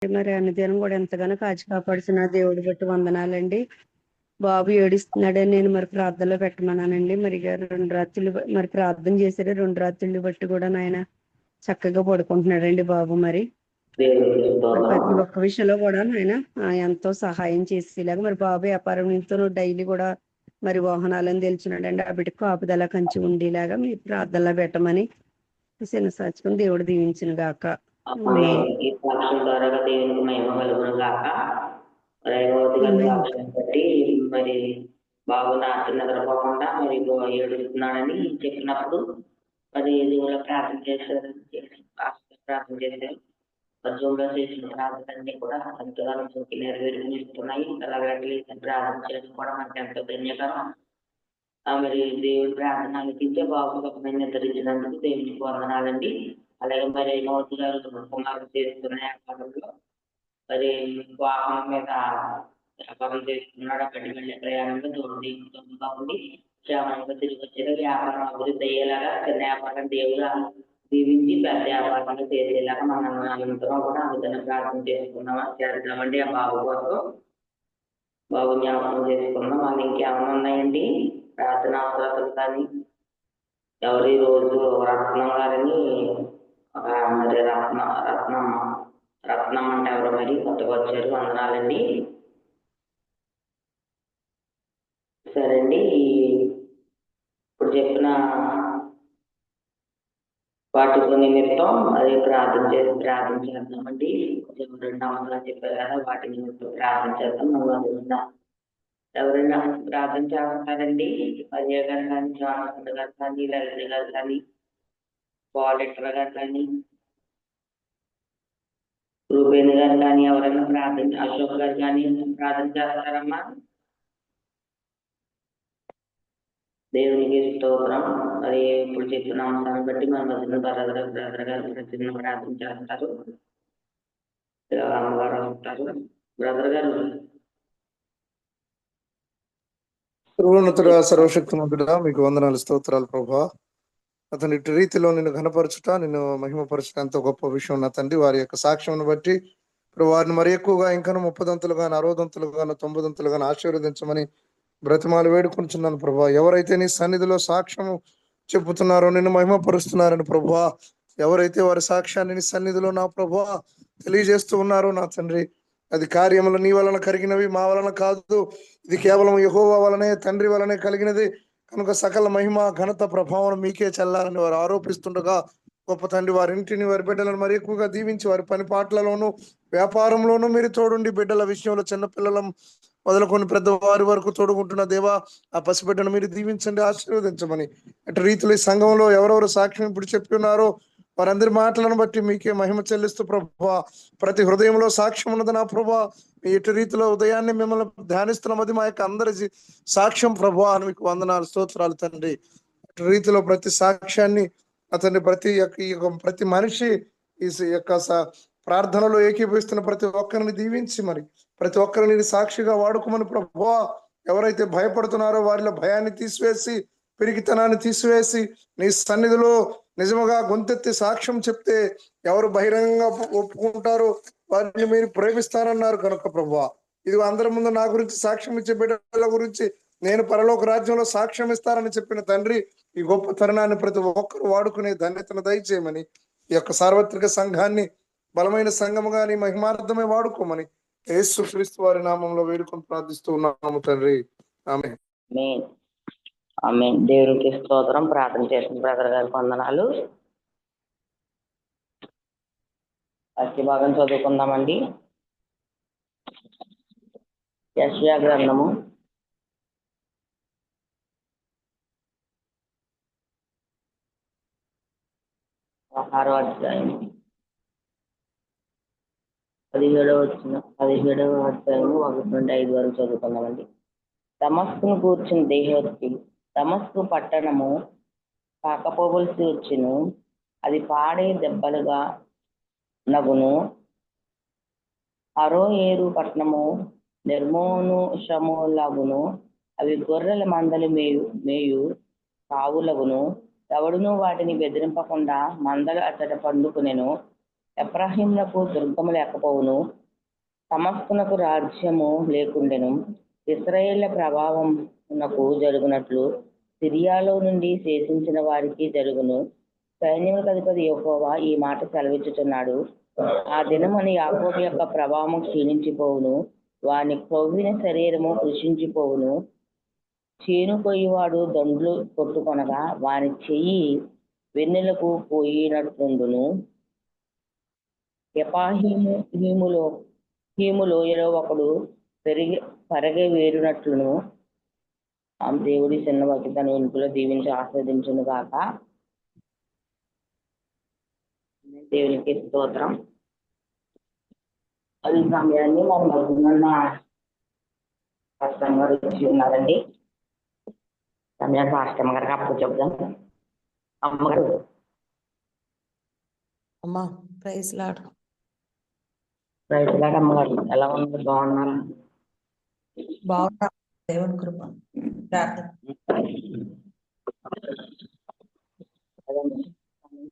మరి అన్నదినం కూడా ఎంతగానో కాచి కాపాడుతున్న దేవుడి బట్టి వందనాలండి. బాబు ఏడుస్తున్నాడని నేను మరి ప్రార్థనలో పెట్టమన్నానండి. మరి 2 రాత్రులు మరి ప్రార్థన చేశారు. 2 రాత్రులు బట్టి కూడా నాయన చక్కగా పడుకుంటున్నాడండి బాబు. మరి ప్రతి ఒక్క విషయంలో కూడా నాయన ఎంతో సహాయం చేసేలాగా మరి బాబు వ్యాపారం నిమిత్తం డైలీ కూడా మరి వాహనాలను తెలిసినాడండి. ఆ బిడ్డకు కాపుదల కంచి ఉండేలాగా మీ ప్రార్థనలో పెట్టమని శనసాచుకుని దేవుడు దీవించిన గాక. ఈ సాక్ష్యం ద్వారా దేవునికి మహిమ కలుగును గాక. సాక్ష్యం బట్టి మరి బాబు రాత్రి నిద్రపోకుండా మరి ఏడుస్తున్నాడని చెప్పినప్పుడు మరి దేవుళ్ళ ప్రార్థన చేశారు. ప్రార్థన చేశారు. జూమ్లో చేసిన ప్రార్థనలన్నీ కూడా ఎంతగానో చూసి నెరవేరుస్తున్నాయి. అలాగే ప్రార్థన చేయడం కూడా మనకి ఎంతో ధన్యకరం. మరి దేవుడి ప్రార్థన ఆలకించే బాబు సుఖమైన నిద్రించినందుకు దేవునికి వందనాలండి. అలాగే మరి మోతి గారు కుమారుడు చేస్తున్న వ్యాపారంలో మరి వాహనం మీద వ్యాపారం చేస్తున్నాడు. అక్కడికి వెళ్ళే ప్రయాణంలో దేవుడు బాగుండి క్షేమంగా తిరిగి వచ్చారు. వ్యాపారం అభివృద్ధి అయ్యేలాగా చిన్న వ్యాపారం దేవుడు దీవించి పెద్ద వ్యాపారంలో చేసేలాగా మనం అందరం కూడా ఆ విధంగా ప్రార్థన చేద్దామండి. ఆ బాబు కోసం బాబు జ్ఞాపకం చేసుకుందాం. వాళ్ళు ఇంకేమైనా ఉన్నాయండి ప్రార్థన అవసరాలు కానీ? ఎవరి రోజు రత్నం గారిని మరి రత్నం అంటే ఎవరు మరి కొత్తగా వచ్చారు. వందనాలండి. సరే అండి, ఇప్పుడు చెప్పిన వాటి నిమిత్తం అది ప్రార్థించేద్దామండి. 2 అవసరాలు చెప్పారు కదా, వాటి నిమిత్తం ప్రార్థించేద్దాం. ఎవరైనా ప్రార్థన చేస్తారండి? అజయ్ గారు కానీ, జానకండ్ గారు కానీ, లలిత గారు కానీ, పాలిటర్ గారు కానీ, రూపేణి గారు కానీ, ఎవరైనా ప్రార్థన, అశోక్ గారు కానీ ప్రార్థన చేస్తారమ్మా? దేవునికి స్తోత్రం. మరి ఇప్పుడు చెప్పిన అంశాన్ని బట్టి మన మధ్యన బ్రదర్ గారు ప్రతిదిన ప్రార్థన చేస్తారు. అమ్మగారు వస్తారు. బ్రదర్ గారు. సర్వోన్నతుడా, సర్వశక్తిమంతుడా, మీకు వందనాలు, స్తోత్రాలు ప్రభా. అతని ఇటు రీతిలో నిన్ను ఘనపరచుట, నిన్ను మహిమపరచుట ఎంతో గొప్ప విషయం నా తండ్రి. వారి యొక్క సాక్ష్యం బట్టి వారిని మరి ఎక్కువగా ఇంకా 30 దంతులుగాను 60 దంతులుగాను 90 దంతులుగాను ఆశీర్వదించమని బ్రతిమాలు వేడుకుంటున్నాను ప్రభా. ఎవరైతే నీ సన్నిధిలో సాక్ష్యము చెబుతున్నారో, నిన్ను మహిమపరుస్తున్నారని ప్రభా, ఎవరైతే వారి సాక్ష్యాన్ని నీ సన్నిధిలో నా ప్రభా తెలియజేస్తూ ఉన్నారో నా తండ్రి, అది కార్యములు నీ వలన కలిగినవి, మా వలన కాదు. ఇది కేవలం యెహోవా వలనే, తండ్రి వలనే కలిగినది కనుక సకల మహిమ ఘనత ప్రభావం మీకే చెల్లాలని వారు ఆరోపిస్తుండగా, గొప్ప తండ్రి వారింటిని, వారి బిడ్డలను మరి ఎక్కువగా దీవించి, వారి పని పాటలలోనూ వ్యాపారంలోనూ మీరు తోడుండి, బిడ్డల విషయంలో చిన్నపిల్లల మొదలుకొని పెద్దవారి వరకు తోడుకుంటున్న దేవా, ఆ పసిబిడ్డను మీరు దీవించండి, ఆశీర్వదించమని. అటు రీతిలో ఈ సంఘంలో ఎవరెవరు సాక్ష్యం ఇప్పుడు చెప్పి ఉన్నారో వారందరి మాటలను బట్టి మీకే మహిమ చెల్లిస్తూ ప్రభా, ప్రతి హృదయంలో సాక్ష్యం ఉన్నది నా ప్రభా. ఇటు రీతిలో ఉదయాన్నే మిమ్మల్ని ధ్యానిస్తున్నాం, అది మా యొక్క అందరి సాక్ష్యం ప్రభా అని మీకు వందనాలు, స్తోత్రాలు తండ్రి. అటు రీతిలో ప్రతి సాక్ష్యాన్ని అతన్ని ప్రతి మనిషి ఈ యొక్క ప్రార్థనలో ఏకీభవిస్తున్న ప్రతి ఒక్కరిని దీవించి మరి ప్రతి ఒక్కరిని సాక్షిగా వాడుకోమని ప్రభువా. ఎవరైతే భయపడుతున్నారో వారిలో భయాన్ని తీసివేసి, పిరికితనాన్ని తీసివేసి, నీ సన్నిధిలో నిజముగా గొంతెత్తి సాక్ష్యం చెప్తే ఎవరు బహిరంగంగా ఒప్పుకుంటారో వారిని మీరు ప్రేమిస్తారన్నారు కనుక ప్రభువా, ఇది అందరి ముందు నా గురించి సాక్ష్యం ఇచ్చే బిడ్డల గురించి నేను పరలోక రాజ్యంలో సాక్ష్యం ఇస్తారని చెప్పిన తండ్రి, ఈ గొప్ప తరుణాన్ని ప్రతి ఒక్కరు వాడుకునే ధన్యతను దయచేయమని, ఈ యొక్క సార్వత్రిక సంఘాన్ని బలమైన సంఘముగా నీ మహిమార్థమే వాడుకోమని యేసు క్రీస్తు వారి నామంలో వేడుకొని ప్రార్థిస్తూ ఉన్నాము తండ్రి. ఆమేన్. ఆమేన్. దేవునికి స్తోత్రం. ప్రార్థన చేసిన బ్రదర్ గారికి వందనాలు. అతి భాగం చదువుకుందామండి. యెషయా గ్రంథము 6వ అధ్యాయం 17వ అధ్యాయము 1 నుండి 5 వరకు చదువుకుందామండి. దమస్కును కూర్చుని దేహోక్తి. దమస్కు పట్టణము కాకపోవలసి వచ్చును, అది పాడే దెబ్బలుగా నగును. అరోయేరు పట్టణము నిర్మోనుషములగును, అవి గొర్రెల మందలు మేయు కావులగును. ఎవడును వాటిని బెదిరింపకుండా మందలు అతడ పండుకునెను. ఎఫ్రాయిమునకు దుర్గము లేకపోవును, సమస్తనకు రాజ్యము లేకుండెను. ఇశ్రాయేళ్ల ప్రభావమునకు జరుగునట్లు సిరియాలో నుండి శేషించిన వారికి జరుగును. సైన్యములకు అధిపతి యెహోవా ఈ మాట సెలవిచ్చుచున్నాడు. ఆ దినమని యాకోబు యొక్క ప్రభావం క్షీణించిపోవును, వాని క్రొవ్విన శరీరము కృషించిపోవును. చేను కొయ్యవాడు దండ్లు కొట్టుకొనగా వాని చెయ్యి వెన్నెలకు పోయినట్లుండును. హీములోయలో ఒకడు పరగె వేరునట్లును. ఆ దేవుడి చిన్న వాకి తన వెనుకలో దీవించి ఆస్వాదించును గాక. దేవునికి స్తోత్రం. అది సమయాన్ని మన మధ్యన కష్టంగా వచ్చి ఉన్నారండి. సమయాన్ని రాష్ట్రం గారికి అప్పుడు చెప్దాం. అమ్మగారు. అమ్మా ప్రైజ్ లాడ్. ప్రైజ్ లాడ్ అమ్మగారు. ఎలా ఉంది? బాగున్నారా? బాగున్నా, దేవుని కృప. ప్రార్థన.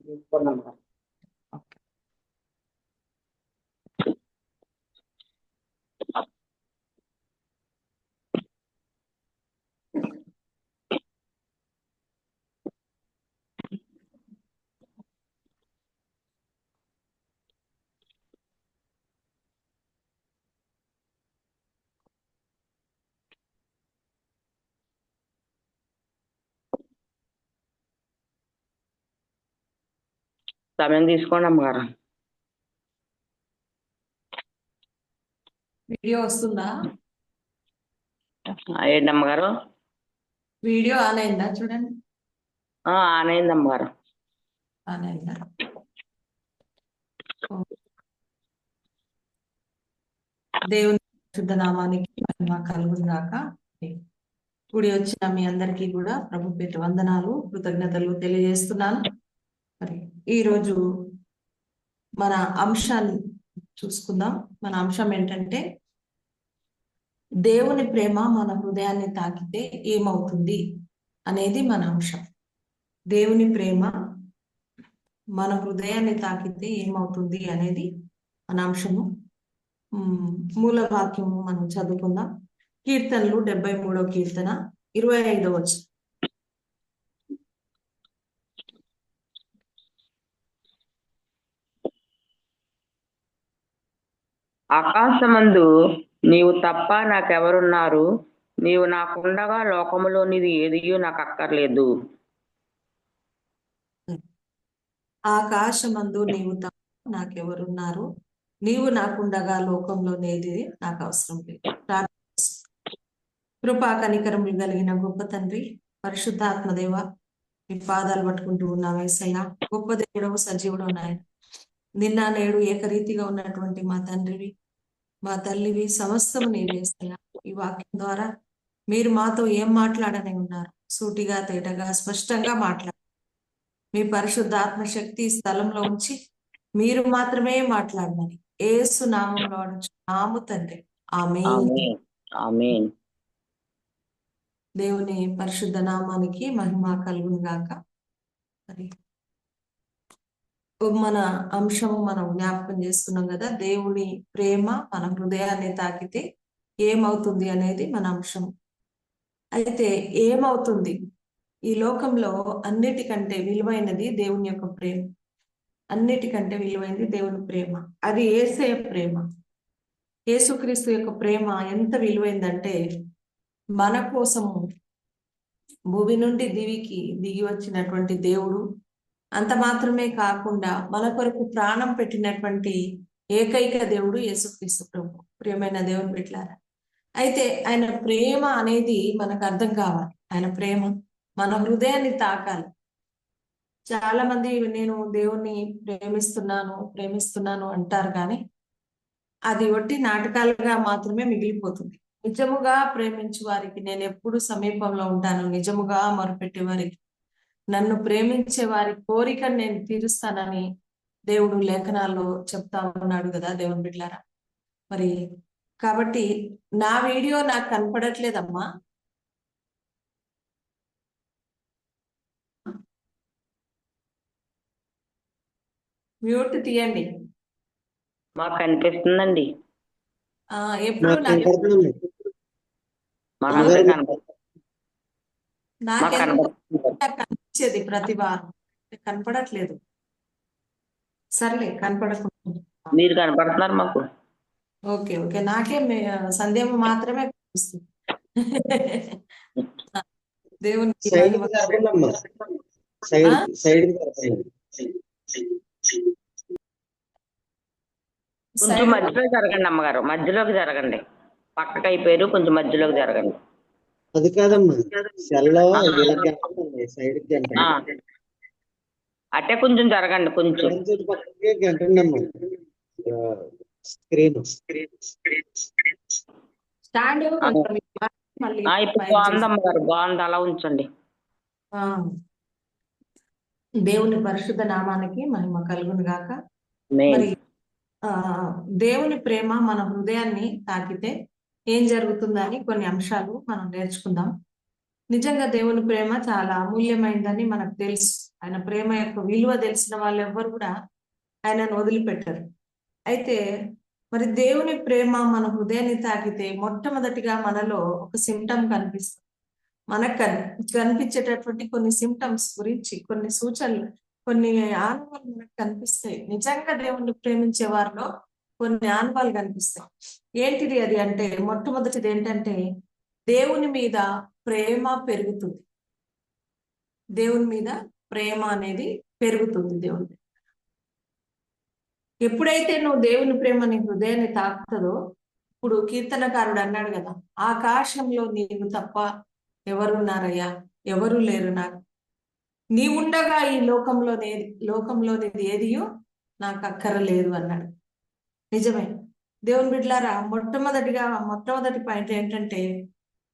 తీసుకున్నాం. సమయం తీసుకోండి అమ్మగారు. వీడియో వస్తుందా? ఏంటి అమ్మగారు? వీడియో ఆన్ అయిందా చూడండి. ఆన్ అయింది అమ్మగారు. ఆన్ అయిందా? దేవుని శుద్ధ నామానికి మహిమ కలుగును గాక. కూడి వచ్చిన మీ అందరికీ కూడా ప్రభు పేట వందనాలు, కృతజ్ఞతలు తెలియజేస్తున్నాను. మరి ఈరోజు మన అంశాన్ని చూసుకుందాం. మన అంశం ఏంటంటే, దేవుని ప్రేమ మన హృదయాన్ని తాకితే ఏమవుతుంది అనేది మన అంశం. దేవుని ప్రేమ మన హృదయాన్ని తాకితే ఏమవుతుంది అనేది మన అంశము. మూల వాక్యము మనం చదువుకుందాం. కీర్తనలు 73వ కీర్తన 25వ వచనం. ఆకాశమందు నీవు తప్ప నాకెవరున్నారు? నీవు నాకుండగా లోకములోనిది ఏదియూ నాకు అక్కర్లేదు. ఆకాశమందు నీవు తప్ప నాకెవరున్నారు? నీవు నాకుండగా లోకంలోనేది నాకు అవసరం లేదు. కృపా కనికరములు కలిగిన గొప్ప తండ్రి, పరిశుద్ధాత్మదేవ, మీ పాదాలు పట్టుకుంటూ ఉన్నాం యేసయ్య. గొప్ప దేవుడవు, సజీవుడవు నాయన. నిన్న నేడు ఏకరీతిగా ఉన్నటువంటి మా తండ్రివి, మా తల్లివి, సమస్తము నీవేసయ్య. ఈ వాక్యం ద్వారా మీరు మాతో ఏం మాట్లాడని ఉన్నారు? సూటిగా, తేటగా, స్పష్టంగా మాట్లాడారు. మీ పరిశుద్ధాత్మ శక్తి స్థలంలో ఉంచి మీరు మాత్రమే మాట్లాడమని యేసు నామంలో అడుగుచున్నాము తండ్రి. ఆమేన్. దేవుని పరిశుద్ధ నామానికి మహిమ కలుగును గాక. మరి మన అంశము మనం జ్ఞాపకం చేసుకున్నాం కదా, దేవుని ప్రేమ మన హృదయాన్ని తాకితే ఏమవుతుంది అనేది మన అంశం. అయితే ఏమవుతుంది? ఈ లోకంలో అన్నిటికంటే విలువైనది దేవుని యొక్క ప్రేమ. అన్నిటికంటే విలువైనది దేవుని ప్రేమ. అది యేసయ్య ప్రేమ. యేసుక్రీస్తు యొక్క ప్రేమ ఎంత విలువైందంటే, మన కోసము భూమి నుండి దివికి దిగి వచ్చినటువంటి దేవుడు, అంత మాత్రమే కాకుండా మన కొరకు ప్రాణం పెట్టినటువంటి ఏకైక దేవుడు యేసుక్రీస్తు ప్రభు. ప్రియమైన దేవుని బిడ్డలారా, అయితే ఆయన ప్రేమ అనేది మనకు అర్థం కావాలి. ఆయన ప్రేమ మన హృదయాన్ని తాకాలి. చాలా మంది నేను దేవుణ్ణి ప్రేమిస్తున్నాను అంటారు, కానీ అది ఒట్టి నాటకాలుగా మాత్రమే మిగిలిపోతుంది. నిజముగా ప్రేమించు వారికి నేను ఎప్పుడు సమీపంలో ఉంటాను. నిజముగా మొరపెట్టే వారికి, నన్ను ప్రేమించే వారి కోరికను నేను తీరుస్తానని దేవుడు లేఖనాల్లో చెప్తా ఉన్నాడు కదా దేవుని బిడ్డలారా. మరి కాబట్టి నా వీడియో నాకు కనపడట్లేదమ్మా. మ్యూట్ తీయండి. మాకు కనిపిస్తుందండి. ఎప్పుడు నాకు నాకు కనపడుతుందండి. మాకందరికి అమ్మగారు కనపడుతుంది. మాకు నాకెందుకు కనపడుతుంది. కనిపించేది ప్రతి వారం కనపడట్లేదు. సర్లే కనపడకుండా. మీరు కనపడుతున్నారు మాకు. ఓకే ఓకే నాకే సందేహం మాత్రమే కనిపిస్తుంది. దేవునికి సైడ్ మహిమ. జరగండి అమ్మా. సైడ్ ఆ? సైడ్ జరగండి. కొంచెం సైడ్ మధ్యలో జరగండి అమ్మగారు, మధ్యలోకి జరగండి. పక్కకి అయిపోయారు, కొంచెం మధ్యలోకి జరగండి. అది కాదమ్మా, సెల్లో ఇలా గంటండి, సైడ్ గంటండి. అట్టే కొంచెం జరగండి, కొంచెం. ఎడం పక్కకి గంటండి అమ్మా. స్క్రీన్ స్టాండ్ కొంచెం మళ్ళీ ఇప్పుడు పైకి బాగుంది చేసి. అమ్మగారు, బాగుంది, అలా ఉంచండి. ఆ. దేవుని పరిశుద్ధ నామానికి మహిమ కలుగును గాక. మరి దేవుని ప్రేమ మన హృదయాన్ని తాకితే ఏం జరుగుతుందని కొన్ని అంశాలు మనం నేర్చుకుందాం. నిజంగా దేవుని ప్రేమ చాలా అమూల్యమైందని మనకు తెలుసు. ఆయన ప్రేమ యొక్క విలువ తెలిసిన వాళ్ళు ఎవ్వరు కూడా ఆయనను వదిలిపెట్టరు. అయితే మరి దేవుని ప్రేమ మన హృదయాన్ని తాకితే మొట్టమొదటిగా మనలో ఒక సిమ్టమ్ కనిపిస్తుంది. మనకు కనిపించేటటువంటి కొన్ని సిమ్టమ్స్ గురించి, కొన్ని సూచనలు, కొన్ని ఆనవాళ్ళు మనకు కనిపిస్తాయి. నిజంగా దేవుణ్ణి ప్రేమించే వారిలో కొన్ని ఆనవాళ్ళు కనిపిస్తాయి. ఏంటిది అది అంటే, మొట్టమొదటిది ఏంటంటే దేవుని మీద ప్రేమ పెరుగుతుంది. దేవుని మీద ప్రేమ అనేది పెరుగుతుంది. దేవుని ఎప్పుడైతే నువ్వు దేవుని ప్రేమ నీ హృదయాన్ని తాకుతుందో, ఇప్పుడు కీర్తనకారుడు అన్నాడు కదా, ఆకాశంలో నీవు తప్ప ఎవరున్నారయ్యా, ఎవరు లేరు నాకు, నీవుండగా ఈ లోకంలోనిది ఏదియో నాకు అక్కరలేదు అన్నాడు. నిజమే. దేవుని బిడ్డలారా, మొట్టమొదటి పాయింట్ ఏంటంటే,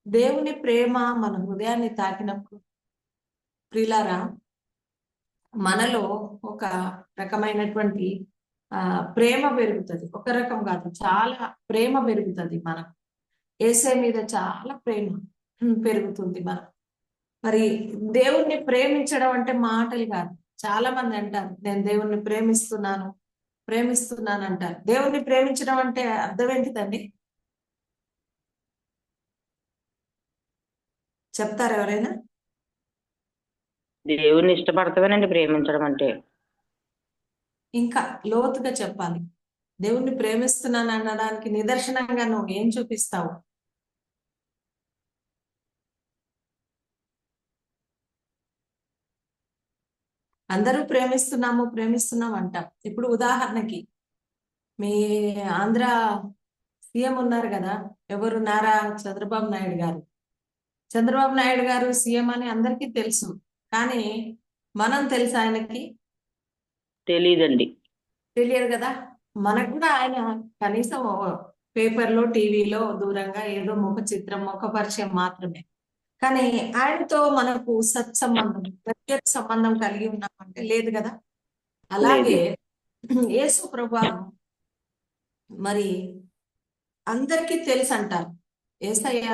దేవుని ప్రేమ మన హృదయాన్ని తాకినప్పుడు ప్రియులారా, మనలో ఒక రకమైనటువంటి ప్రేమ పెరుగుతుంది. ఒక రకం కాదు, చాలా ప్రేమ పెరుగుతుంది. మనకు యేసయ్య మీద చాలా ప్రేమ పెరుగుతుంది మనకు. మరి దేవుణ్ణి ప్రేమించడం అంటే మాటలు కాదు. చాలా మంది అంటారు, నేను దేవుణ్ణి ప్రేమిస్తున్నాను అంటారు. దేవుణ్ణి ప్రేమించడం అంటే అర్థం ఏంటిదండి? చెప్తారు ఎవరైనా? దేవుని ఇష్టపడతామేనండి ప్రేమించడం అంటే. ఇంకా లోతుగా చెప్పాలి. దేవుణ్ణి ప్రేమిస్తున్నాను అనడానికి నిదర్శనంగా నువ్వు ఏం చూపిస్తావు? అందరూ ప్రేమిస్తున్నాం అంటాం. ఇప్పుడు ఉదాహరణకి మీ ఆంధ్ర సీఎం ఉన్నారు కదా, ఎవరు? నారా చంద్రబాబు నాయుడు గారు. చంద్రబాబు నాయుడు గారు సీఎం అని అందరికీ తెలుసు, కానీ మనం తెలుసా ఆయనకి? తెలియదండి. తెలియదు కదా. మనకు కూడా ఆయన కనీసం పేపర్లో, టీవీలో దూరంగా ఏదో ముఖ చిత్రం, ముఖ పరిచయం మాత్రమే. కానీ ఆయనతో మనకు సత్సంబంధం, ప్రత్యేక సంబంధం కలిగి ఉన్నామంటే లేదు కదా. అలాగే యేసు ప్రభువు మరి అందరికీ తెలుసు అంటారు. యేసయ్య,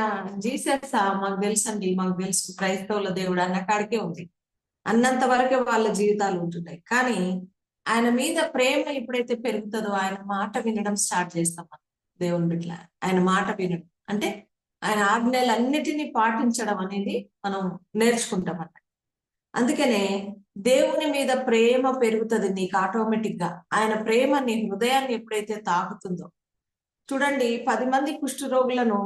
జీసస్ మాకు తెలుసండి, మాకు తెలుసు, క్రైస్తవుల దేవుడు అన్న కాడికే ఉంది. అన్నంత వరకే వాళ్ళ జీవితాలు ఉంటున్నాయి. కానీ ఆయన మీద ప్రేమ ఎప్పుడైతే పెరుగుతుందో, ఆయన మాట వినడం స్టార్ట్ చేస్తాం మనం. దేవుని బిడ్డల ఆయన మాట వినడం అంటే ఆయన ఆజ్ఞలన్నిటినీ పాటించడం అనేది మనం నేర్చుకుంటాం అన్నమాట. అందుకనే దేవుని మీద ప్రేమ పెరుగుతుంది నీకు ఆటోమేటిక్ గా. ఆయన ప్రేమ నీ హృదయాన్ని ఎప్పుడైతే తాకుతుందో, చూడండి, 10 మంది కుష్ఠరోగులను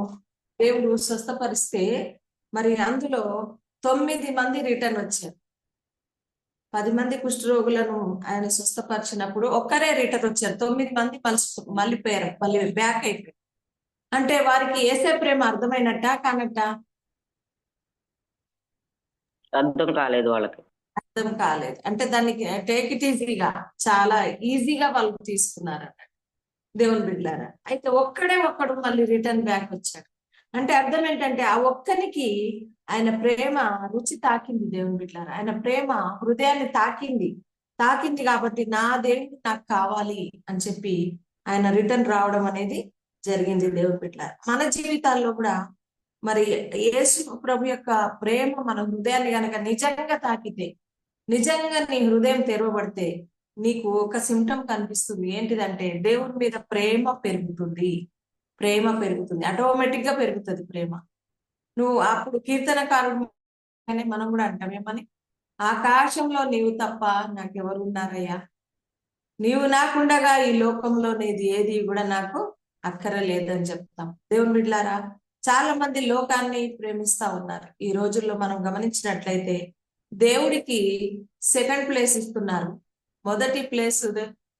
దేవుడు స్వస్థపరిస్తే మరి అందులో 9 మంది రిటర్న్ వచ్చారు. 10 మంది కుష్ఠరోగులను ఆయన స్వస్థపరిచినప్పుడు ఒక్కరే రిటర్న్ వచ్చారు. 9 మంది మళ్ళీ బ్యాక్ అయిపోయారు. అంటే వారికి యేసే ప్రేమ అర్థమైనట్టా కానట్టా? అర్థం కాలేదు వాళ్ళకి. అర్థం కాలేదు. అంటే దానికి టేక్ ఇట్ ఈజీగా, చాలా ఈజీగా వాళ్ళు తీసుకున్నారు అన్నట్టు దేవుని బిడ్డలారా. అయితే ఒక్కడు మళ్ళీ రిటర్న్ బ్యాక్ వచ్చాడు. అంటే అర్థం ఏంటంటే ఆ ఒక్కనికి ఆయన ప్రేమ రుచి తాకింది. దేవుని బిడ్డలారా, ఆయన ప్రేమ హృదయాన్ని తాకింది కాబట్టి నా దేవుడు నాకు కావాలి అని చెప్పి ఆయన రిటర్న్ రావడం అనేది జరిగింది. దేవుని బిడ్డలారా, మన జీవితాల్లో కూడా మరి యేసు ప్రభు యొక్క ప్రేమ మన హృదయాన్ని గనక నిజంగా తాకితే, నిజంగా నీ హృదయం తెరవబడితే, నీకు ఒక సిమ్టమ్ కనిపిస్తుంది. ఏంటిదంటే దేవుని మీద ప్రేమ పెరుగుతుంది. ప్రేమ పెరుగుతుంది, ఆటోమేటిక్ గా పెరుగుతుంది ప్రేమ. నువ్వు అప్పుడు కీర్తనకారుడు మనం కూడా అంటాం ఏమని, ఆకాశంలో నీవు తప్ప నాకెవరు ఉన్నారయ్యా, నీవు నాకుండగా ఈ లోకంలో నీది ఏది కూడా నాకు అక్కర లేదని చెప్తాం. దేవుని బిడ్డలారా, చాలా మంది లోకాన్ని ప్రేమిస్తా ఉన్నారు. ఈ రోజుల్లో మనం గమనించినట్లయితే దేవుడికి సెకండ్ ప్లేస్ ఇస్తున్నారు. మొదటి ప్లేస్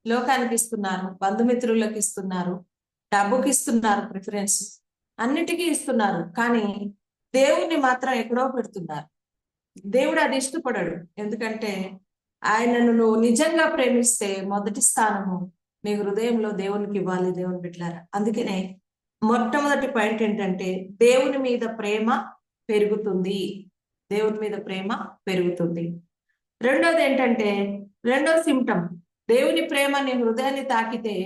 లోకానికి ఇస్తున్నారు, బంధుమిత్రులకు ఇస్తున్నారు, డబ్బుకి ఇస్తున్నారు ప్రిఫరెన్స్, అన్నిటికీ ఇస్తున్నారు. కానీ దేవుణ్ణి మాత్రం ఎక్కడో పెడుతున్నారు. దేవుడు అది ఇష్టపడడు. ఎందుకంటే ఆయనను నువ్వు నిజంగా ప్రేమిస్తే మొదటి స్థానము నీ హృదయంలో దేవునికి ఇవ్వాలి. దేవుని బిడ్డలారా, అందుకనే మొట్టమొదటి పాయింట్ ఏంటంటే దేవుని మీద ప్రేమ పెరుగుతుంది. దేవుని మీద ప్రేమ పెరుగుతుంది. రెండోది ఏంటంటే, రెండో సిమ్టమ్, దేవుని ప్రేమ నీ హృదయాన్ని తాకితే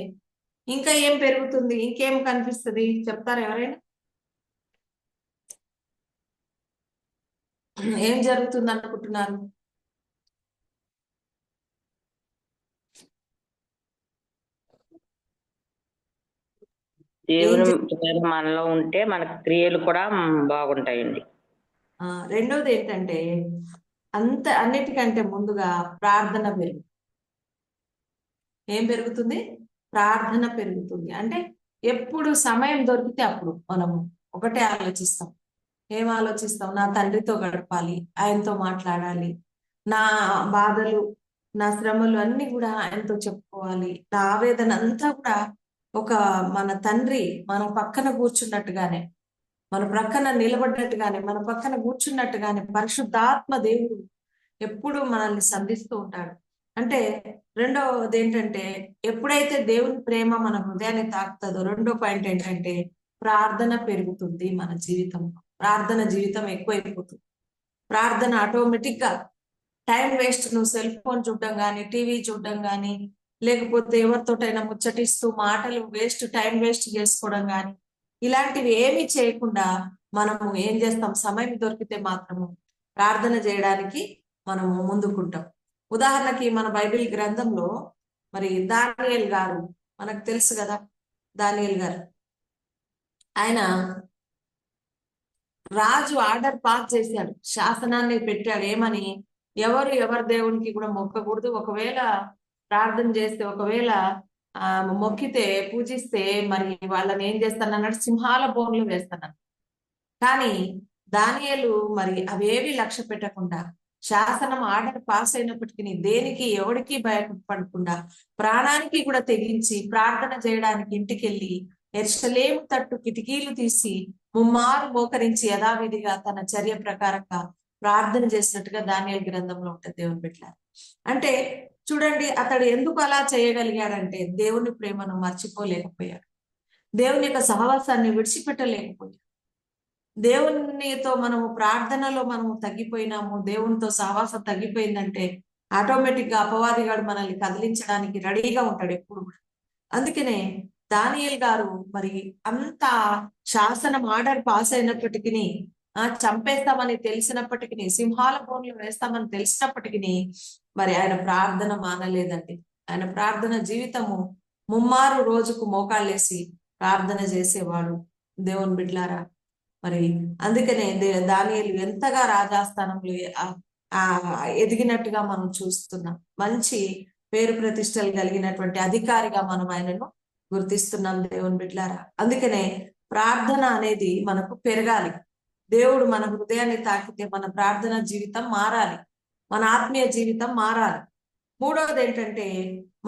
ఇంకా ఏం పెరుగుతుంది, ఇంకేం కనిపిస్తుంది చెప్తారా ఎవరైనా? ఏం జరుగుతుంది అనుకుంటున్నారు? దేవుని ప్రేమ మనలో ఉంటే మన క్రియలు కూడా బాగుంటాయండి. రెండోది ఏంటంటే, అన్నిటికంటే ముందుగా ప్రార్థన పెరుగుతుంది. ఏం పెరుగుతుంది? ప్రార్థన పెరుగుతుంది. అంటే ఎప్పుడు సమయం దొరికితే అప్పుడు మనము ఒకటే ఆలోచిస్తాం. ఏం ఆలోచిస్తాం? నా తండ్రితో గడపాలి, ఆయనతో మాట్లాడాలి, నా బాధలు, నా శ్రమలు అన్ని కూడా ఆయనతో చెప్పుకోవాలి, నా ఆవేదన అంతా కూడా ఒక మన తండ్రి మన పక్కన కూర్చున్నట్టుగానే, మన ప్రక్కన నిలబడ్డట్టుగానే, మన పక్కన కూర్చున్నట్టుగానే పరిశుద్ధాత్మ దేవుడు ఎప్పుడు మనల్ని సంధిస్తూ ఉంటాడు. అంటే రెండవది ఏంటంటే, ఎప్పుడైతే దేవుని ప్రేమ మన హృదయాన్ని తాకుతుందో, రెండో పాయింట్ ఏంటంటే ప్రార్థన పెరుగుతుంది. మన జీవితంలో ప్రార్థన జీవితం ఎక్కువైపోతుంది. ప్రార్థన ఆటోమేటిక్ గా టైం వేస్ట్, నువ్వు సెల్ ఫోన్ చూడడం కానీ, టీవీ చూడడం కానీ, లేకపోతే ఎవరితోటైనా ముచ్చటిస్తూ మాటలు వేస్ట్, టైం వేస్ట్ చేసుకోవడం కానీ, ఇలాంటివి ఏమీ చేయకుండా మనము ఏం చేస్తాం? సమయం దొరికితే మాత్రము ప్రార్థన చేయడానికి మనము ముందుకుంటాం. ఉదాహరణకి మన బైబిల్ గ్రంథంలో మరి దానియేలు గారు, మనకు తెలుసు కదా దానియేలు గారు, ఆయన రాజు ఆర్డర్ పాస్ చేశాడు, శాసనాన్ని పెట్టాడు. ఏమని? ఎవరి దేవునికి కూడా మొక్కకూడదు. ఒకవేళ ప్రార్థన చేస్తే, ఒకవేళ మొక్కితే, పూజిస్తే మరి వాళ్ళని ఏం చేస్తానన్నాడు? సింహాల బోన్లు వేస్తానన్నాడు. కానీ దానియేలు మరి అవేవి లక్ష్య పెట్టకుండా, శాసనం ఆర్డర్ పాస్ అయినప్పటికీ దేనికి ఎవరికి భయపడకుండా ప్రాణానికి కూడా తెగించి ప్రార్థన చేయడానికి ఇంటికెళ్ళి యెరూషలేము తట్టు కిటికీలు తీసి ముమ్మారు మోకరించి యథావిధిగా తన చర్య ప్రకారంగా ప్రార్థన చేసినట్టుగా దానియేలు గ్రంథంలో ఉంటుంది. దేవుని బిడ్డలారా, అంటే చూడండి, అతడు ఎందుకు అలా చేయగలిగాడంటే దేవుని ప్రేమను మర్చిపోలేకపోయాడు, దేవుని యొక్క సహవాసాన్ని విడిచిపెట్టలేకపోయాడు. దేవునితో మనము ప్రార్థనలో మనము తగ్గిపోయినాము, దేవునితో సహవాసం తగ్గిపోయిందంటే ఆటోమేటిక్ గా అపవాదిగాడు మనల్ని కదిలించడానికి రెడీగా ఉంటాడు ఎప్పుడు కూడా. అందుకనే దానియేలు గారు మరి అంత శాసనం ఆర్డర్ పాస్ అయినప్పటికీ, చంపేస్తామని తెలిసినప్పటికీ, సింహాల బోన్లు వేస్తామని తెలిసినప్పటికీ మరి ఆయన ప్రార్థన మానలేదండి. ఆయన ప్రార్థన జీవితము ముమ్మారు రోజుకు మోకాళ్ళేసి ప్రార్థన చేసేవాడు. దేవుని బిడ్డలారా, మరి అందుకనే దానియేలు ఎంతగా రాజాస్థానంలో ఎదిగినట్టుగా మనం చూస్తున్నాం. మంచి పేరు ప్రతిష్టలు కలిగినటువంటి అధికారిగా మనం ఆయనను గుర్తిస్తున్నాం. దేవుని బిడ్డలారా, అందుకనే ప్రార్థన అనేది మనకు పెరగాలి. దేవుడు మన హృదయాన్ని తాకితే మన ప్రార్థన జీవితం మారాలి, మన ఆత్మీయ జీవితం మారాలి. మూడవది ఏంటంటే,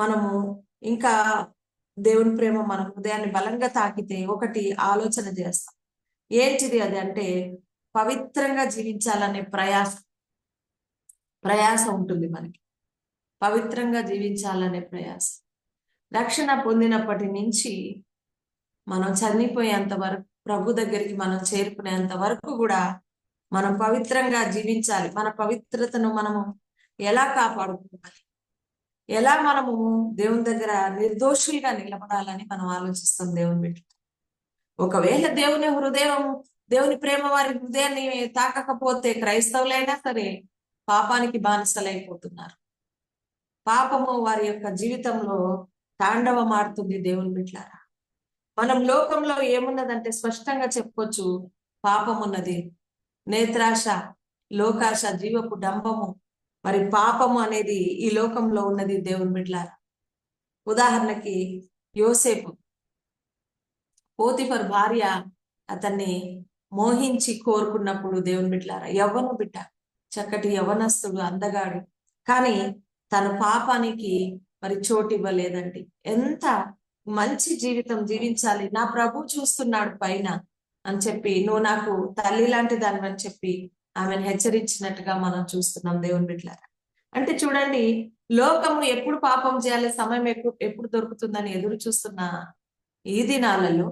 మనము ఇంకా దేవుని ప్రేమ మన హృదయాన్ని బలంగా తాకితే ఒకటి ఆలోచన చేస్తాం. ఏంటిది అది అంటే, పవిత్రంగా జీవించాలనే ప్రయాస ఉంటుంది మనకి. పవిత్రంగా జీవించాలనే ప్రయాస. రక్షణ పొందినప్పటి నుంచి మనం చనిపోయేంత వరకు, ప్రభు దగ్గరికి మనం చేరుకునేంత వరకు కూడా మనం పవిత్రంగా జీవించాలి. మన పవిత్రతను మనము ఎలా కాపాడుకోవాలి, ఎలా మనము దేవుని దగ్గర నిర్దోషులుగా నిలబడాలని మనం ఆలోచిస్తాం. దేవుని బిడ్డ, ఒకవేళ దేవుని ప్రేమ వారి హృదయాన్ని తాకకపోతే క్రైస్తవులైనా సరే పాపానికి బానిసలైపోతున్నారు. పాపము వారి యొక్క జీవితంలో తాండవమాడుతుంది దేవుని బిడ్డలారా. మనం లోకంలో ఏమున్నదంటే స్పష్టంగా చెప్పుకోవచ్చు, పాపం ఉన్నది, నేత్రాశ, లోకాశ, జీవపు డంబము, మరి పాపము అనేది ఈ లోకంలో ఉన్నది దేవుని బిడ్డలారా. ఉదాహరణకి యోసేపు, పోతిఫర్ భార్య అతన్ని మోహించి కోరుకున్నప్పుడు దేవుని బిడ్డలారా, యవ్వన బిడ్డ, చక్కటి యవ్వనస్తుడు, అందగాడు, కానీ తన పాపానికి మరి చోటు ఇవ్వలేదండి. ఎంత మంచి జీవితం జీవించాలి, నా ప్రభు చూస్తున్నాడు పైన అని చెప్పి, నువ్వు నాకు తల్లి లాంటి దాన్ని అని చెప్పి ఆమెను హెచ్చరించినట్టుగా మనం చూస్తున్నాం దేవుని బిడ్డలారా. అంటే చూడండి, లోకము ఎప్పుడు పాపం చేయాలి, సమయం ఎప్పుడు దొరుకుతుందని ఎదురు చూస్తున్న ఈ దినాలలో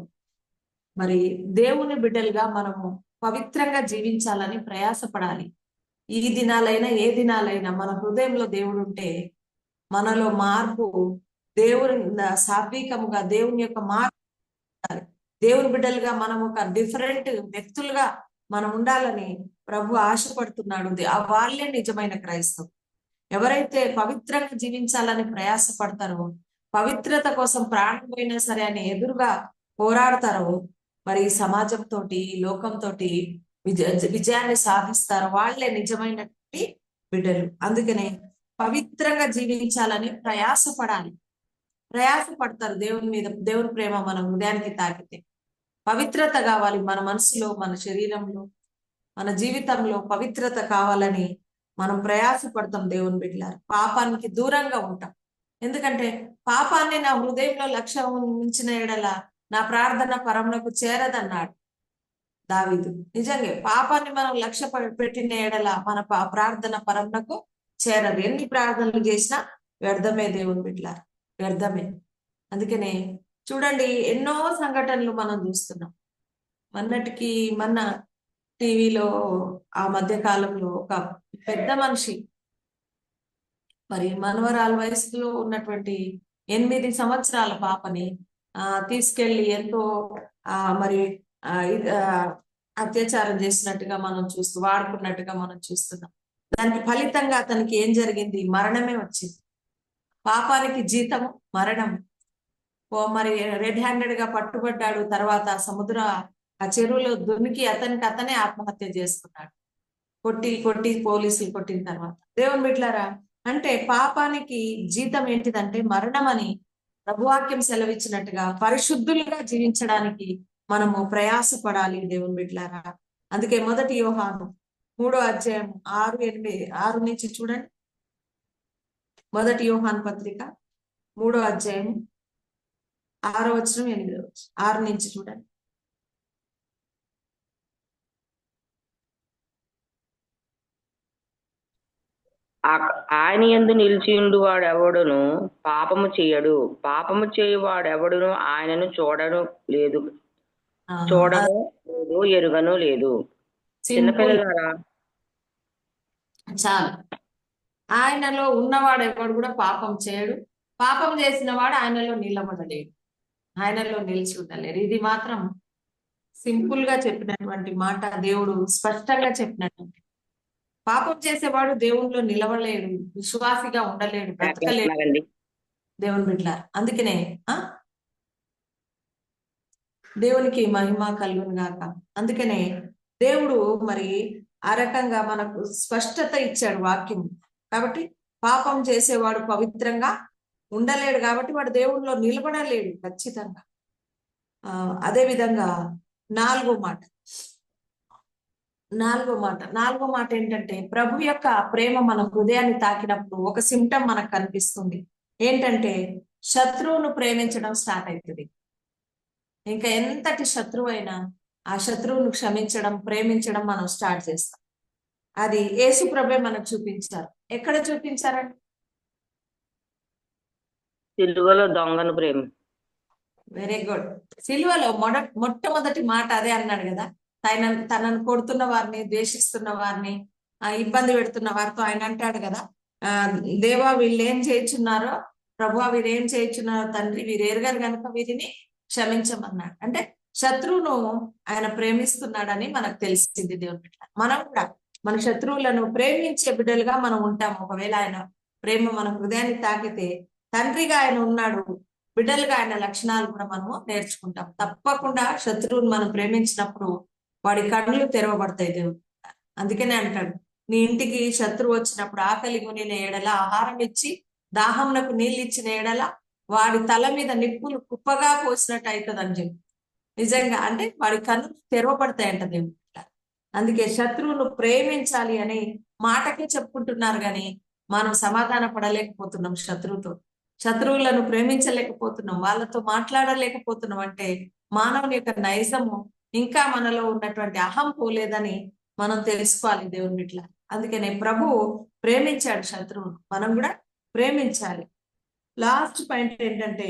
మరి దేవుని బిడ్డలుగా మనము పవిత్రంగా జీవించాలని ప్రయాసపడాలి. ఈ దినాలైనా ఏ దినాలైనా మన హృదయంలో దేవుడు ఉంటే మనలో మార్పు, దేవుని సాత్వికముగా దేవుని యొక్క మార్పు, దేవుని బిడ్డలుగా మనం ఒక డిఫరెంట్ వ్యక్తులుగా మనం ఉండాలని ప్రభు ఆశపడుతున్నాడు. వాళ్ళే నిజమైన క్రైస్తవం. ఎవరైతే పవిత్రంగా జీవించాలని ప్రయాసపడతారో, పవిత్రత కోసం ప్రాణం పోయినా సరే అని ఎదురుగా పోరాడతారో, మరి ఈ సమాజంతో లోకంతో విజయాన్ని సాధిస్తారు. వాళ్ళే నిజమైన బిడ్డలు. అందుకనే పవిత్రంగా జీవించాలని ప్రయాసపడతారు. దేవుని మీద దేవుని ప్రేమ మన హృదయానికి తాకితే పవిత్రత కావాలి. మన మనసులో, మన శరీరంలో, మన జీవితంలో పవిత్రత కావాలని మనం ప్రయాసపడతాం దేవుని బిడ్డలారు. పాపానికి దూరంగా ఉంటాం. ఎందుకంటే పాపాన్ని నా హృదయంలో లక్ష్యం ఉంచిన ఎడల నా ప్రార్థన పరమునకు చేరదన్నాడు దావీదు. నిజంగా పాపాన్ని మనం లక్ష్య పెట్టిన ఎడల మన ప్రార్థన పరమునకు చేరదు. ఎన్ని ప్రార్థనలు చేసినా వ్యర్థమే దేవుని బిడ్డలారు, వ్యర్థమే. అందుకనే చూడండి, ఎన్నో సంఘటనలు మనం చూస్తున్నాం. మొన్న టీవీలో ఆ మధ్య కాలంలో ఒక పెద్ద మనిషి, మరి మనవరాల వయసులో ఉన్నటువంటి 8 సంవత్సరాల పాపని తీసుకెళ్లి ఎంతో మరి అత్యాచారం చేసినట్టుగా మనం వాడుకున్నట్టుగా మనం చూస్తున్నాం. దానికి ఫలితంగా అతనికి ఏం జరిగింది? మరణమే వచ్చింది. పాపానికి జీతము మరణం. మరి రెడ్ హ్యాండెడ్ గా పట్టుబడ్డాడు. తర్వాత ఆ చెరువులో దునికి అతనే ఆత్మహత్య చేసుకున్నాడు. కొట్టి పోలీసులు కొట్టిన తర్వాత. దేవుని బిడ్డలారా, అంటే పాపానికి జీతం ఏంటిదంటే మరణం అని ప్రభువాక్యం సెలవిచ్చినట్టుగా పరిశుద్ధులుగా జీవించడానికి మనము ప్రయాసపడాలి దేవుని బిడ్డలారా. అందుకే 1 యోహాను 3వ అధ్యాయం 6 నుంచి చూడండి. 1 యోహాను పత్రిక 3వ అధ్యాయం 6వ వచనం 8వ వచనం, 6 నుంచి చూడండి. ఆయన యందు నిలిచియుండు వాడెవడును పాపము చేయడు, పాపము చేయువాడెవడును ఆయనను చూడను లేదు, ఎరుగను లేదు. చిన్నపిల్లలారా, చాలు. ఆయనలో ఉన్నవాడు ఎవడు కూడా పాపం చేయడు, పాపం చేసిన వాడు ఆయనలో నిలబడలేడు, ఆయనలో నిలిచి ఉండలేరు. ఇది మాత్రం సింపుల్ గా చెప్పినటువంటి మాట, దేవుడు స్పష్టంగా చెప్పినటువంటి. పాపం చేసేవాడు దేవునిలో నిలవలేడు, విశ్వాసిగా ఉండలేడు, బ్రతకలేడు దేవుని బిడ్డలారా. అందుకనే దేవునికి మహిమ కలుగును గాక. అందుకనే దేవుడు మరి ఆ రకంగా మనకు స్పష్టత ఇచ్చాడు వాక్యం. కాబట్టి పాపం చేసేవాడు పవిత్రంగా ఉండలేడు, కాబట్టి వాడు దేవునిలో నిలబడలేడు ఖచ్చితంగా. అదే విధంగా నాలుగో మాట ఏంటంటే, ప్రభు యొక్క ప్రేమ మన హృదయాన్ని తాకినప్పుడు ఒక సిమ్టమ్ మనకు కనిపిస్తుంది. ఏంటంటే, శత్రువును ప్రేమించడం స్టార్ట్ అవుతుంది. ఇంకా ఎంతటి శత్రువు అయినా ఆ శత్రువును క్షమించడం, ప్రేమించడం మనం స్టార్ట్ చేస్తాం. అది యేసు ప్రభే మనకు చూపించారు. ఎక్కడ చూపించారండి? సిలువలో దొంగను ప్రేమ. Very good. సిలువలో మొట్టమొదటి మాట అదే అన్నాడు కదా. తనను కొడుతున్న వారిని, ద్వేషిస్తున్న వారిని, ఇబ్బంది పెడుతున్న వారితో ఆయన అంటాడు కదా, దేవా వీళ్ళు ఏం చేయించున్నారో, ప్రభువా వీరు ఏం చేయించున్నారో తండ్రి, వీరు ఎరగరు కనుక వీరిని క్షమించమన్నాడు. అంటే శత్రువును ఆయన ప్రేమిస్తున్నాడని మనకు తెలిసింది దేవుని బిడ్డ. మనం కూడా మన శత్రువులను ప్రేమించే బిడ్డలుగా మనం ఉంటాము. ఒకవేళ ఆయన ప్రేమ మన హృదయాన్ని తాకితే తండ్రిగా ఆయన ఉన్నాడు, బిడ్డలుగా ఆయన లక్షణాలు కూడా మనము నేర్చుకుంటాం. తప్పకుండా శత్రువుని మనం ప్రేమించినప్పుడు వాడి కళ్ళు తెరవబడతాయి దేవుడు. అందుకనే అంటాడు, నీ ఇంటికి శత్రువు వచ్చినప్పుడు ఆకలి కొనిన ఎడల ఆహారం ఇచ్చి దాహంలకు నీళ్ళు ఇచ్చిన ఎడల వాడి తల మీద నిప్పులు కుప్పగా పోసినట్టు అవుతుంది అని చెప్పి. నిజంగా అంటే వాడి కన్ను తెరవబడతాయంట దేవుడు. అందుకే శత్రువును ప్రేమించాలి అని మాటకే చెప్పుకుంటున్నారు కానీ మనం సమాధాన పడలేకపోతున్నాం శత్రువుతో. శత్రువులను ప్రేమించలేకపోతున్నాం, వాళ్ళతో మాట్లాడలేకపోతున్నాం. అంటే మానవుని యొక్క నైజము ఇంకా మనలో ఉన్నటువంటి అహం పోలేదని మనం తెలుసుకోవాలి దేవుని బిడ్డల. అందుకనే ప్రభువు ప్రేమించాడు శత్రువును, మనం కూడా ప్రేమించాలి. లాస్ట్ పాయింట్ ఏంటంటే,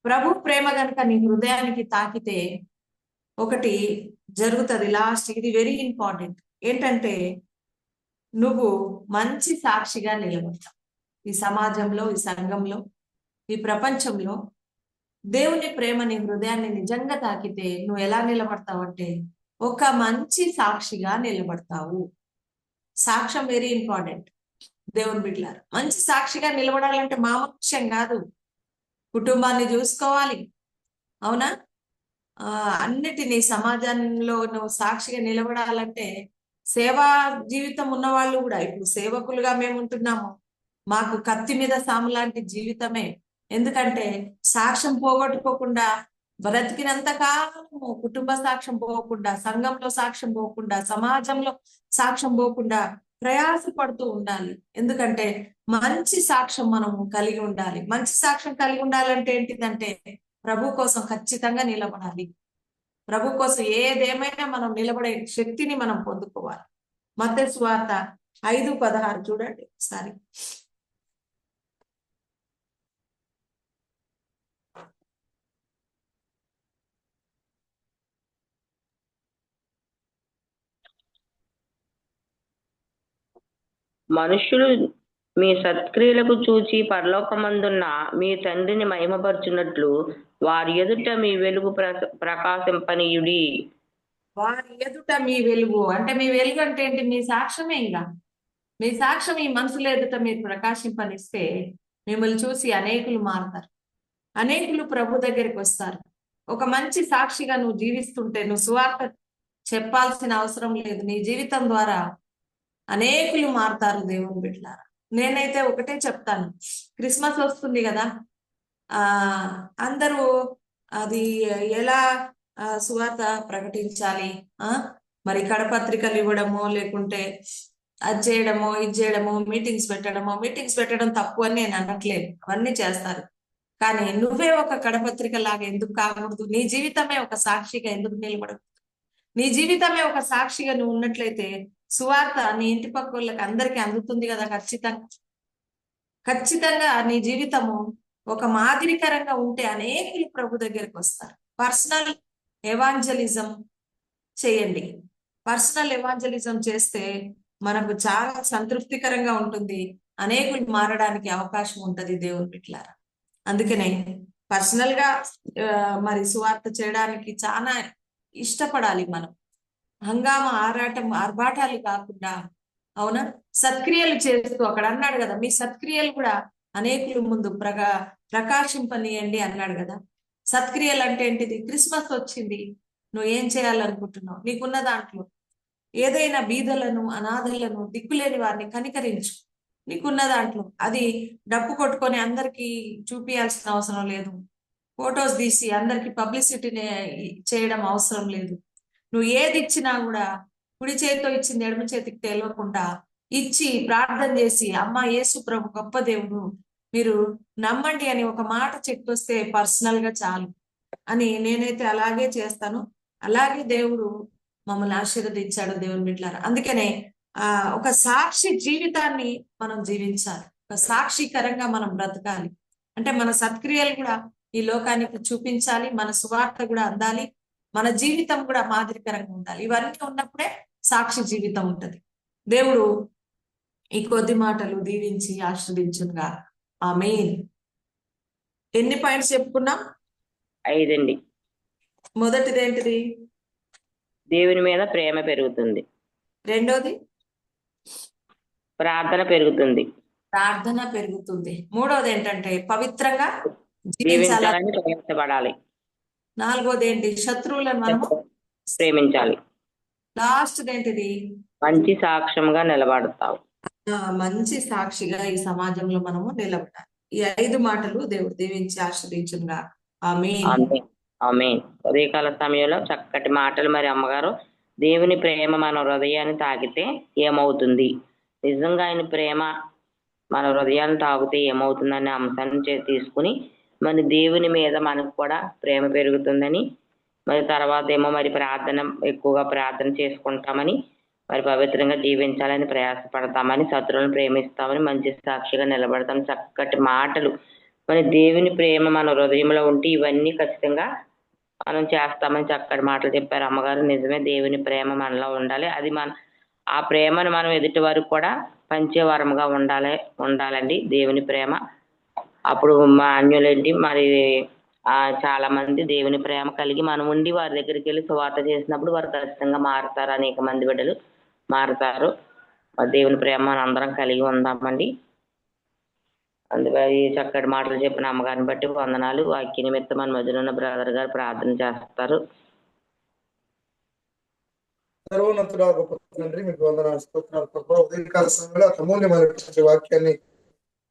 ప్రభు ప్రేమ కనుక నీ హృదయానికి తాకితే ఒకటి జరుగుతుంది. లాస్ట్ ఇది వెరీ ఇంపార్టెంట్ ఏంటంటే, నువ్వు మంచి సాక్షిగా నిలబడతావు. ఈ సమాజంలో, ఈ సంఘంలో, ఈ ప్రపంచంలో దేవుని ప్రేమ నీ హృదయాన్ని నిజంగా తాకితే నువ్వు ఎలా నిలబడతావు అంటే ఒక మంచి సాక్షిగా నిలబడతావు. సాక్ష్యం వెరీ ఇంపార్టెంట్ దేవుని బిడ్డలారు. మంచి సాక్షిగా నిలబడాలంటే మామూలు విషయం కాదు. కుటుంబాన్ని చూసుకోవాలి, అవునా? అన్నిటినీ సమాజంలో నువ్వు సాక్షిగా నిలబడాలంటే సేవా జీవితం ఉన్న వాళ్ళు కూడా, ఇప్పుడు సేవకులుగా మేము ఉంటున్నాము, మాకు కత్తి మీద సాము లాంటి జీవితమే. ఎందుకంటే సాక్ష్యం పోగొట్టుకోకుండా బ్రతికినంత కాలము కుటుంబ సాక్ష్యం పోకుండా, సంఘంలో సాక్ష్యం పోకుండా, సమాజంలో సాక్ష్యం పోకుండా ప్రయాసపడుతూ ఉండాలి. ఎందుకంటే మంచి సాక్ష్యం మనము కలిగి ఉండాలి. మంచి సాక్ష్యం కలిగి ఉండాలంటే ఏంటిదంటే ప్రభు కోసం ఖచ్చితంగా నిలబడాలి. ప్రభు కోసం ఏదేమైనా మనం నిలబడే శక్తిని మనం పొందుకోవాలి. మత్తయి సువార్త 5:16 చూడండి ఒకసారి. మనుష్యులు మీ సత్క్రియలకు చూచి పరలోకమందున్న మీ తండ్రిని మహిమపరచున్నట్లు వారి ఎదుట మీ వెలుగు ప్రకాశింపనీయుడి. వారి ఎదుట మీ వెలుగు అంటే, మీ వెలుగు అంటే ఏంటి? మీ సాక్ష్యమే. ఇంకా మీ సాక్ష్యం ఈ మనుషుల ఎదుట మీరు ప్రకాశింపనిస్తే మిమ్మల్ని చూసి అనేకులు మారుతారు, అనేకులు ప్రభు దగ్గరికి వస్తారు. ఒక మంచి సాక్షిగా నువ్వు జీవిస్తుంటే నువ్వు సువార్త చెప్పాల్సిన అవసరం లేదు. నీ జీవితం ద్వారా అనేకులు మారుతారు దేవుని బిడ్డలారా. నేనైతే ఒకటే చెప్తాను, క్రిస్మస్ వస్తుంది కదా, అందరూ అది ఎలా సువార్త ప్రకటించాలి, మరి కడపత్రికలు ఇవ్వడమో లేకుంటే అది చేయడమో ఇది చేయడమో మీటింగ్స్ పెట్టడం తప్పు అని నేను అనట్లేదు, అవన్నీ చేస్తారు. కానీ నువ్వే ఒక కడపత్రిక లాగా ఎందుకు కాకూడదు? నీ జీవితమే ఒక సాక్షిగా ఎందుకు నిలబడదు? నీ జీవితమే ఒక సాక్షిగా నువ్వు ఉన్నట్లయితే సువార్త నీ ఇంటి పక్క వాళ్ళకి అందరికీ అందుతుంది కదా. ఖచ్చితంగా నీ జీవితము ఒక మాదిరికరంగా ఉంటే అనేకులు ప్రభు దగ్గరికి వస్తారు. పర్సనల్ ఎవాంజలిజం చేయండి. పర్సనల్ ఎవాంజలిజం చేస్తే మనకు చాలా సంతృప్తికరంగా ఉంటుంది, అనేకులు మారడానికి అవకాశం ఉంటుంది దేవుని బిడ్డలారా. అందుకనే పర్సనల్ గా మరి సువార్త చేయడానికి చాలా ఇష్టపడాలి మనం. హంగామా ఆర్భాటాలు కాకుండా, అవునా, సత్క్రియలు చేస్తూ, అక్కడ అన్నాడు కదా, మీ సత్క్రియలు కూడా అనేకుల ముందు ప్రకాశింపనీయండి అన్నాడు కదా. సత్క్రియలు అంటే ఏంటిది? క్రిస్మస్ వచ్చింది, నువ్వు ఏం చేయాలనుకుంటున్నావు? నీకున్న దాంట్లో ఏదైనా బీదలను, అనాథలను, దిక్కులేని వారిని కనికరించు. నీకున్న దాంట్లో అది డప్పు కొట్టుకొని అందరికి చూపించాల్సిన అవసరం లేదు, ఫొటోస్ తీసి అందరికి పబ్లిసిటీని చేయడం అవసరం లేదు. నువ్వు ఏది ఇచ్చినా కూడా కుడి చేతితో ఇచ్చింది ఎడమ చేతికి తెలియకుండా ఇచ్చి ప్రార్థన చేసి, అమ్మ యేసు ప్రభు గొప్ప దేవుడు, మీరు నమ్మండి అని ఒక మాట చెప్తొస్తే పర్సనల్ గా చాలు అని నేనైతే అలాగే చేస్తాను. అలాగే దేవుడు మమ్మల్ని ఆశీర్వదించాడు దేవుని బిడ్డలారా. అందుకనే ఒక సాక్షి జీవితాన్ని మనం జీవించాలి, ఒక సాక్షికరంగా మనం బ్రతకాలి. అంటే మన సత్క్రియలు కూడా ఈ లోకానికి చూపించాలి, మన సువార్త కూడా అందాలి, మన జీవితం కూడా మాదిరికరంగా ఉండాలి. ఇవన్నీ ఉన్నప్పుడే సాక్షి జీవితం ఉంటది. దేవుడు ఈ కొద్ది మాటలు దీవించి ఆశీర్వదించునుగా. ఆమేన్. ఎన్ని పాయింట్స్ చెప్పుకున్నాం? 5 అండి. మొదటిది ఏంటిది? దేవుని మీద ప్రేమ పెరుగుతుంది. రెండోది ప్రార్థన పెరుగుతుంది. ప్రార్థన పెరుగుతుంది. మూడవది ఏంటంటే పవిత్రంగా జీవించాలని. జీవించాలని ప్రయాసపడాలి. నాలుగోది ఏంటి? శత్రువులను మనము ప్రేమించాలి. లాస్ట్ ఏంటిది? మంచి సాక్ష్యంగా నిలబడతావు. మంచి సాక్షిగా ఈ సమాజంలో మనము నిలబడాలి. ఈ 5 మాటలు దేవుడు దీవించి ఆశ్రయించుగా. ఆమేన్. ఆమేన్. ఆమేన్. ఉదయకాల సమయంలో చక్కటి మాటలు. మరి అమ్మగారు, దేవుని ప్రేమ మన హృదయాన్ని తాకితే ఏమవుతుంది? నిజంగా ఆయన ప్రేమ మన హృదయాన్ని తాకితే ఏమవుతుందనే అంశాన్ని తీసుకుని మరి దేవుని మీద మనకు కూడా ప్రేమ పెరుగుతుందని, మరి తర్వాత ఏమో మరి ఎక్కువగా ప్రార్థన చేసుకుంటామని, మరి పవిత్రంగా జీవించాలని ప్రయాసపడతామని, శత్రువులను ప్రేమిస్తామని, మంచి సాక్షిగా నిలబడతాం. చక్కటి మాటలు. మరి దేవుని ప్రేమ మన హృదయంలో ఉంటే ఇవన్నీ ఖచ్చితంగా మనం చేస్తామని చక్కటి మాటలు చెప్పారు అమ్మగారు. నిజమే, దేవుని ప్రేమ మనలో ఉండాలి. అది ఆ ప్రేమను మనం ఎదుటి వరకు కూడా పంచే వరముగా ఉండాలండి దేవుని ప్రేమ. అప్పుడు మా అన్యులేంటి మరి చాలా మంది దేవుని ప్రేమ కలిగి మనం ఉండి వారి దగ్గరికి వెళ్ళి సువార్త చేసినప్పుడు వారు ఖచ్చితంగా మారుతారు. అనేక మంది బిడ్డలు మారుతారు. దేవుని ప్రేమ మనం అందరం కలిగి ఉందామండి. అందుకే ఈ చక్కటి మాటలు చెప్పిన అమ్మగారిని బట్టి వందనాలు. వాక్య నిమిత్తం మన మధ్యలో ఉన్న బ్రదర్ గారు ప్రార్థన చేస్తారు. సర్వోన్నతుడా గొప్ప తండ్రి, మీకు వందనాలు, స్తోత్రాలు ప్రభా. ఉదయకాల సమయంలో అమూల్యమైనటువంటి వాక్యాన్ని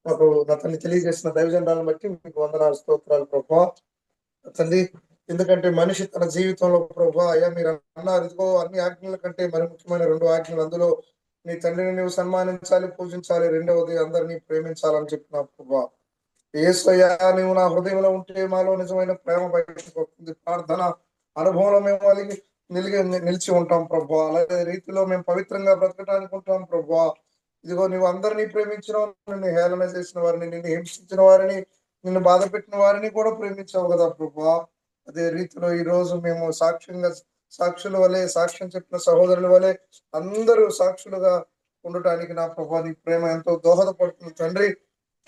మాకు అతన్ని తెలియజేసిన దైవజనాలను బట్టి మీకు వందనాలు, స్తోత్రాలు ప్రభా తండ్రి. ఎందుకంటే మనిషి తన జీవితంలో ప్రభా అయ్యా మీరు అన్నారు, ఇదిగో అన్ని ఆజ్ఞల కంటే మరి ముఖ్యమైన 2 ఆజ్ఞలు, అందులో నీ తండ్రిని నువ్వు సన్మానించాలి, పూజించాలి, రెండవది అందరినీ ప్రేమించాలని చెప్పిన ప్రభా. యేసయ్యా నువ్వు నా హృదయంలో ఉంటే మాలో నిజమైన ప్రేమ బయటకు వస్తుంది. ప్రార్థన అనుభవంలో మేము నిలిచి ఉంటాం ప్రభా. అలాగే రీతిలో మేము పవిత్రంగా బ్రతకడానికి ఉంటాం ప్రభా. ఇదిగో నువ్వు అందరినీ ప్రేమించిన, నిన్ను హేళన చేసిన వారిని, నిన్ను హింసించిన వారిని, నిన్ను బాధ పెట్టిన వారిని కూడా ప్రేమించావు కదా ప్రభా. అదే రీతిలో ఈ రోజు మేము సాక్షుల వలె, సాక్ష్యం చెప్పిన సహోదరుల వలె అందరూ సాక్షులుగా ఉండటానికి నా ప్రభా నీ ప్రేమ ఎంతో దోహదపడుతుంది తండ్రి.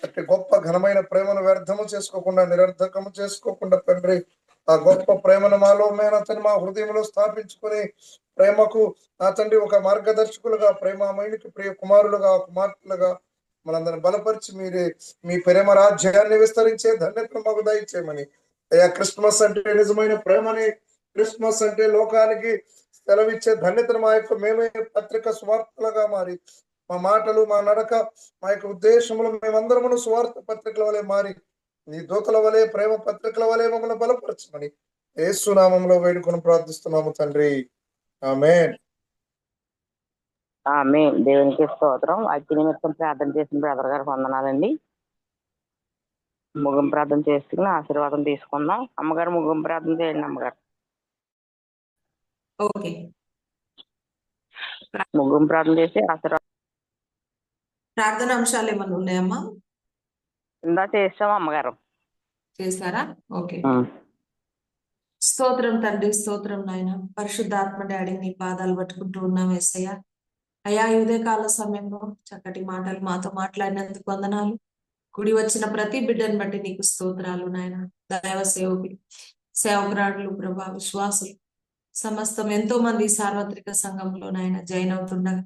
అట్టి గొప్ప ఘనమైన ప్రేమను వ్యర్థము చేసుకోకుండా, నిరర్ధకము చేసుకోకుండా తండ్రి, ఆ గొప్ప ప్రేమను మాలో అతని మా హృదయంలో స్థాపించుకుని ప్రేమకు నా తండ్రి ఒక మార్గదర్శకులుగా, ప్రేమామయునికి ప్రియ కుమారులుగా, కుమార్తెలుగా మనందరిని బలపరిచి మీరే మీ ప్రేమ రాజ్యాన్ని విస్తరించే ధన్యతను మాకు దయచేయమని. అయ్యా క్రిస్మస్ అంటే నిజమైన ప్రేమని, క్రిస్మస్ అంటే లోకానికి సెలవిచ్చే ధన్యతను మా యొక్క మేమే పత్రిక స్వార్థలుగా మారి, మా మాటలు, మా నడక, మా యొక్క ఉద్దేశములు మేమందరము స్వార్థ పత్రికల వలె మారి నీ దూతల వలె, ప్రేమ పత్రికల వలె మమ్మల్ని బలపరచమని యేసు నామములో వేడుకొని ప్రార్థిస్తున్నాము తండ్రి. ఆమేన్. ఆమేన్. దేవునికి స్తోత్రం. వాక్య నిమిత్తం ప్రార్థన చేసిన బ్రదర్ గారికి వందనాలండి. ముగింపు ప్రార్థన చేసుకుని ఆశీర్వాదం తీసుకుందాం. అమ్మగారు ముగింపు ప్రార్థన చేయండి అమ్మగారు. ఓకే, ముగింపు ప్రార్థన చేసి ఆశీర్వాదం. ప్రార్థన అంశాలు ఏమన్నా ఉన్నాయమ్మా? ఇందా చేసాం అమ్మగారు. చేశారా? ఓకే. స్తోత్రం తండ్రి, స్తోత్రం నాయన. పరిశుద్ధాత్మ డాడీ నీ పాదాలు పట్టుకుంటూ ఉన్నాం యేసయ్య. అయ్యా ఈ ఉదయకాల సమయంలో చక్కటి మాటలు మాతో మాట్లాడినందుకు వందనాలు. కుడి వచ్చిన ప్రతి బిడ్డను బట్టి నీకు స్తోత్రాలు నాయన. దైవ సేవకులు, సేవకురాళ్ళు, ప్రభా, విశ్వాసులు సమస్తం ఎంతో మంది సార్వత్రిక సంఘంలో నాయన జాయిన్ అవుతుండగా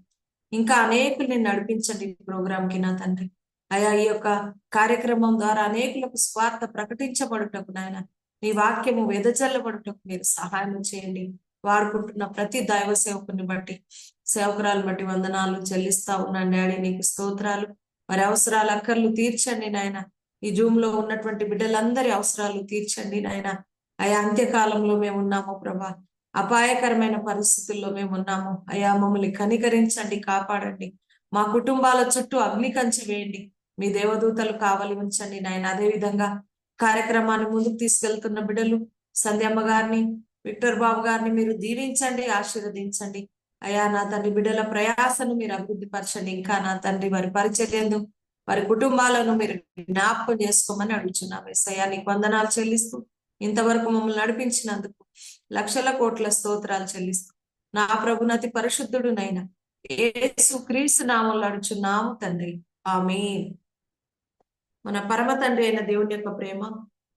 ఇంకా అనేకుల్ని నడిపించండి ఈ ప్రోగ్రామ్ కి నా తండ్రి. అయా ఈ యొక్క కార్యక్రమం ద్వారా అనేకులకు స్వార్థ ప్రకటించబడుటకు నాయన, నీ వాక్యము వెదజల్లబడుటకు మీరు సహాయం చేయండి. వాడుకుంటున్న ప్రతి దైవ సేవకుని బట్టి, సేవకురాలు బట్టి వందనాలు చెల్లిస్తా ఉన్నాను డాడీ, నీకు స్తోత్రాలు. వారి అవసరాలు, అక్కర్లు తీర్చండి నాయన. ఈ జూమ్ లో ఉన్నటువంటి బిడ్డలందరి అవసరాలు తీర్చండి నాయన. అయా అంత్యకాలంలో మేము ఉన్నాము ప్రభా, అపాయకరమైన పరిస్థితుల్లో మేము ఉన్నాము. అయా మమ్మల్ని కనికరించండి, కాపాడండి. మా కుటుంబాల చుట్టూ అగ్ని కంచె వేయండి, మీ దేవదూతలు కావలి ఉంచండి నాయన. అదే విధంగా కార్యక్రమాన్ని ముందుకు తీసుకెళ్తున్న బిడ్డలు సంధ్యమ్మ గారిని, విక్టర్ బాబు గారిని మీరు దీవించండి, ఆశీర్వదించండి. అయా నా తండ్రి బిడ్డల ప్రయాసను మీరు అభివృద్ధి పరచండి. ఇంకా నా తండ్రి వారి పరిచర్యందు, వారి కుటుంబాలను మీరు జ్ఞాపకం చేసుకోమని అడుగుచున్నాం యేసయ్యా. నీకు వందనాలు చెల్లిస్తూ ఇంతవరకు మమ్మల్ని నడిపించినందుకు లక్షల కోట్ల స్తోత్రాలు చెల్లిస్తూ నా ప్రభునతి పరిశుద్ధుడు నైనా యేసు క్రీస్తు నామంలో అడుగుచున్నాము తండ్రి. ఆమేన్. మన పరమ తండ్రి అయిన దేవుని యొక్క ప్రేమ,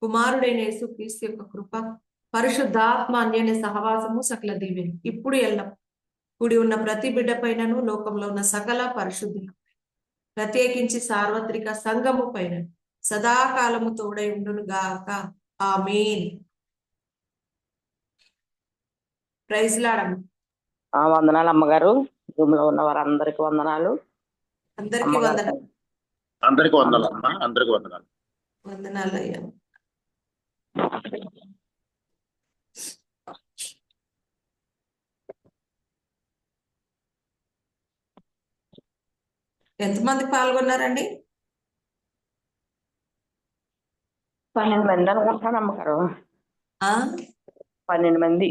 కుమారుడైన యేసు క్రీస్తు యొక్క కృప, పరిశుద్ధాత్మ అన్యోన్య సహవాసము, సకల దీవెన ఇప్పుడు ఎల్లం కూడి ఉన్న ప్రతి బిడ్డ పైనను, లోకంలో ఉన్న సకల పరిశుద్ధులు ప్రత్యేకించి సార్వత్రిక సంఘము పైన సదాకాలము తోడై ఉండును గాక. ఆమేన్. Praise lord. వందనాలు అమ్మగారు. రూమ్ లో ఉన్న వారందరికి వందనాలు. అందరికీ అమ్మగారు వందనాలు. అందరికి వందనాలు అమ్మా, అందరికి వందనాలు. వందనాలు అయ్యా. ఎంతమంది పాల్గొన్నారండి? 12 మంది అనుకుంటున్నాను అమ్మగారు. ఆ 12 మంది.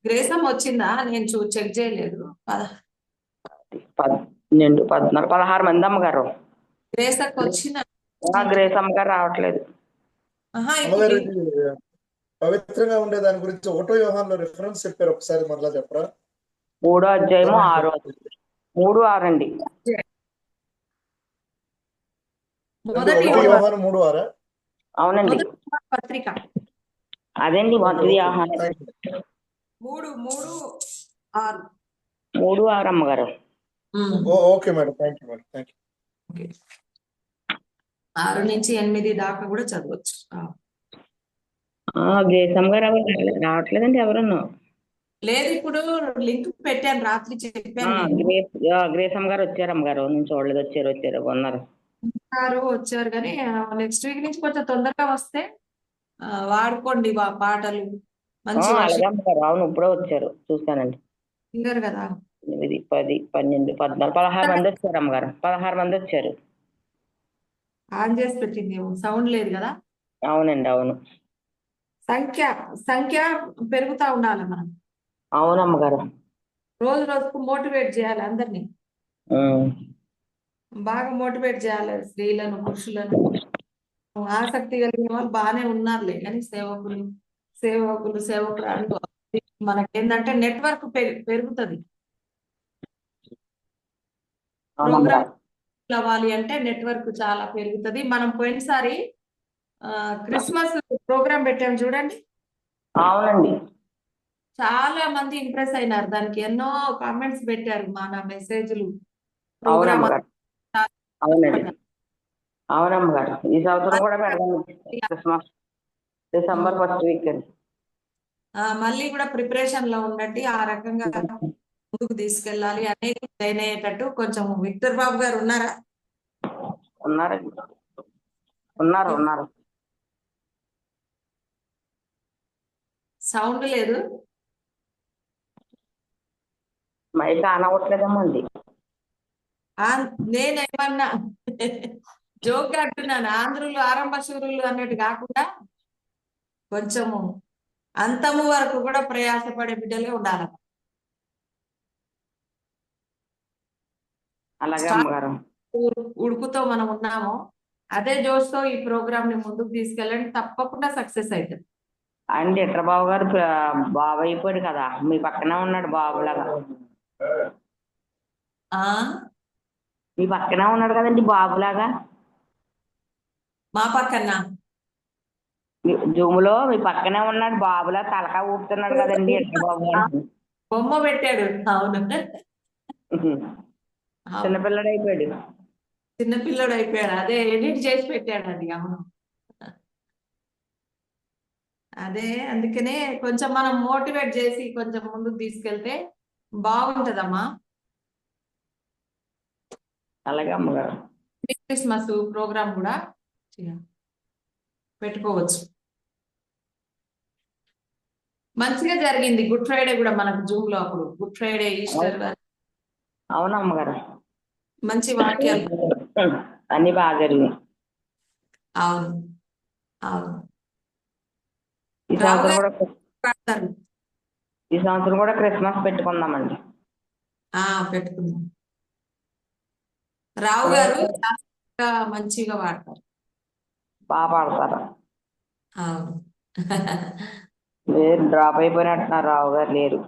గ్రేసమ్ వచ్చిందా? నేను చెక్ చేయలేదు. 12, 14, 16 మంది అమ్మగారు. గ్రేసకు వచ్చిన గ్రేస్ అమ్మగారు రావట్లేదు. ఇప్పుడు అమ్మగారు ఇది పవిత్రంగా ఉండే దాని గురించి 1 యోహానులో రిఫరెన్స్ చెప్పారు, ఒకసారి మరలా చెప్పరా? 3వ అధ్యాయము 6వ 3:6 అండి. మొదటి 1 యోహాను 3:6. అవునండి, పత్రిక అదేండి మొదటి ఆహారం. 3:6. 3:6 అమ్మగారు. Okay madam, thank you madam, thank you. 6 నుంచి 8 దాకా కూడా చదవచ్చు. గ్రేస్ అమ్మగారు రావట్లేదండి ఎవరన్నా. లేదు, ఇప్పుడు లింక్ పెట్టాను, రాత్రి చెప్పాను నేను. గ్రేస్ అమ్మగారు వచ్చారు అమ్మగారు. నేను చూడలేదు. వచ్చారు ఉన్నారు. వచ్చారు కానీ నెక్స్ట్ వీక్ నుంచి కొంచెం తొందరగా వస్తే వాడుకోండి పాటలు మంచి అలాగే అమ్మగారు. అవును, ఇప్పుడే వచ్చారు, చూస్తానండి. సింగర్ కదా. 8, 10, 12, 14, 16 మంది వచ్చారు అమ్మగారు. 16 మంది వచ్చారు. ఆన్ చేసి పెట్టింది, సౌండ్ లేదు కదా. అవునండి, అవును. సంఖ్య పెరుగుతా ఉండాలి మనం. అవును అమ్మగారు. రోజు రోజుకు మోటివేట్ చేయాలి అందరినీ. ఉమ్. బాగా మోటివేట్ చేయాలి స్త్రీలను, పురుషులను. ఆసక్తి కలిగిన వాళ్ళు బాగానే ఉన్నారులే, కానీ సేవకురాలు మనకేంటంటే నెట్వర్క్ పెరుగుతుంది. ప్రోగ్రామ్ అవ్వాలి అంటే నెట్వర్క్ చాలా పెరుగుతుంది. మనం పోయినసారి క్రిస్మస్ ప్రోగ్రామ్ పెట్టాము చూడండి. అవునండి, చాలా మంది ఇంప్రెస్ అయినారు. దానికి ఎన్నో కామెంట్స్ పెట్టారు, మన మెసేజ్లు. ప్రోగ్రామ్ అవునండి, అవునమ్మగారు. ఈ సంవత్సరం కూడా పెడదాం. క్రిస్మస్ డిసెంబర్ 1st వీక్ అండి. మళ్ళీ కూడా ప్రిపరేషన్ లో ఉండండి. ఆ రకంగా ముందుకు తీసుకెళ్ళాలి. అనేక జాయిన్ అయ్యేటట్టు కొంచెం విక్టర్ బాబు గారు ఉన్నారా? ఉన్నారండి, ఉన్నారు. సౌండ్ లేదు. మైక్ ఆన్ అవ్వట్లేదమ్మండి. నేనేమన్నా జోక్ అంటున్నాను. ఆంధ్రులు ఆరంభ శూరులు అన్నట్టు కాకుండా కొంచెము అంతము వరకు కూడా ప్రయాసపడే బిడ్డలే ఉండాలి. అలాగే అమ్మగారు. ఉడుకుతో మనం ఉన్నాము. అదే జోష్తో ఈ ప్రోగ్రామ్ ని ముందుకు తీసుకెళ్ళండి, తప్పకుండా సక్సెస్ అవుతుంది. అండి బాబు గారు బాబు అయిపోయాడు కదా, మీ పక్కనే ఉన్నాడు బాబులాగా. మీ పక్కనే ఉన్నాడు కదండి బాబులాగా. మా పక్కన జూమ్ లో మీ పక్కనే ఉన్నాడు బాబులా, తలకా ఊపుతున్నాడు కదండి బాబు గారు. బొమ్మ పెట్టాడు. అవును, చిన్నపిల్లడు అయిపోయాడు. అదే ఎడిట్ చేసి పెట్టాడు అది. అవును, అదే అందుకనే కొంచెం మనం మోటివేట్ చేసి కొంచెం ముందుకు తీసుకెళ్తే బాగుంటదమ్మా. అలాగే అమ్మగారు. క్రిస్మస్ ప్రోగ్రామ్ కూడా పెట్టుకోవచ్చు. మంచిగా జరిగింది గుడ్ ఫ్రైడే కూడా మనకు జూమ్ లో. అప్పుడు గుడ్ ఫ్రైడే, ఈస్టర్ అవును అమ్మగారు, మంచి వాక్యాలు అన్ని బాగా జరిగినాయి. అవును. ఈ సంవత్సరం కూడా క్రిస్మస్ పెట్టుకుందామండి. పెట్టుకుందాం. రావు గారు మంచిగా వాడతారు, బాగా పాడతారు. అవును. లేరు, డ్రాప్ అయిపోయినట్టున్నారు, రావు గారు లేరు.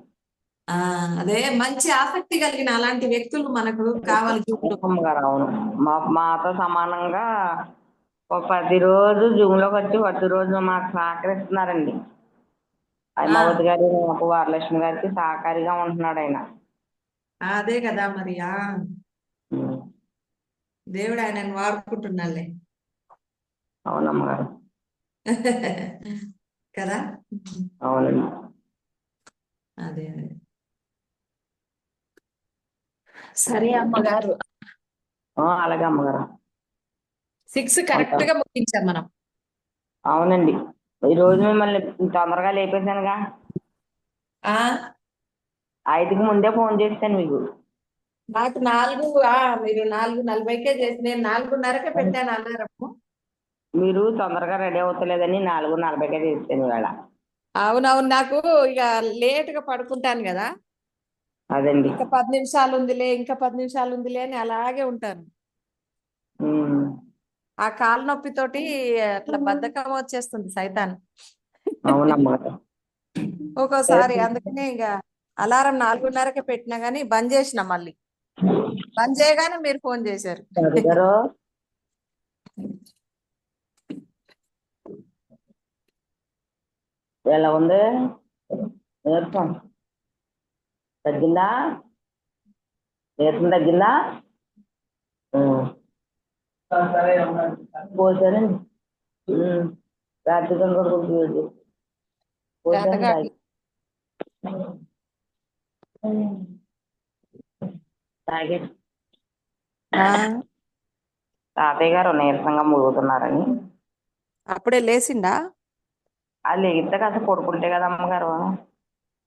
అదే మంచి ఆసక్తి కలిగిన అలాంటి వ్యక్తులు మనకు కావాలి. అమ్మగారు అవును, మాతో సమానంగా ఒక 10 రోజు జూమ్ లోకి వచ్చి 10 రోజు మాకు సహకరిస్తున్నారండి. హైమావతి గారు, మాకు వరలక్ష్మి గారికి సహకారిగా ఉంటున్నాడు ఆయన. అదే కదా మరి. దేవుడు ఆయనను వాడుకుంటున్నాలే అవునమ్మగారు. కదా. అవునండి. అదే అదే. సరే అమ్మగారు, అలాగే అమ్మగారు. 6 కరెక్ట్ గా ముగించాం మనం. అవునండి, ఈ రోజు మిమ్మల్ని తొందరగా లేపేశానుగా. ఆ 5కి ముందే ఫోన్ చేశాను మీకు. నాకు మీరు 4:40కే చేసి నేను 4:30కే పెట్టాను అలారము. మీరు తొందరగా రెడీ అవుతలేదని 4:40కే చేశాను ఇవాళ. అవునవును, నాకు ఇక లేట్ గా పడుకుంటాను కదా, అదండి. ఇంకా 10 నిమిషాలు ఉందిలే, ఇంకా 10 నిమిషాలు ఉందిలే అని అలాగే ఉంటాను. ఉమ్. ఆ కాలు నొప్పితోటి అట్లా బద్ధకం వచ్చేస్తుంది సైతాన్. అవునమ్మగారు. ఒక్కోసారి అందుకనే ఇక అలారం 4:30కే పెట్టినా గానీ బంద్ చేసిన, మళ్ళీ బంద్ చేయగానే మీరు ఫోన్ చేశారు. గారు ఎలా ఉంది నీరసం? తగ్గిందా? నీరసం తగ్గిందా? పోసారండి. రాత్రి కూడా కొంచెం పోసాను చేతగాక తాగే ఆ, తాతయ్య గారు నీరసంగా మురుగుతున్నారని. అప్పుడే లేచిండా? అది లేగితే కాస్త పడుకుంటే కదా అమ్మగారు.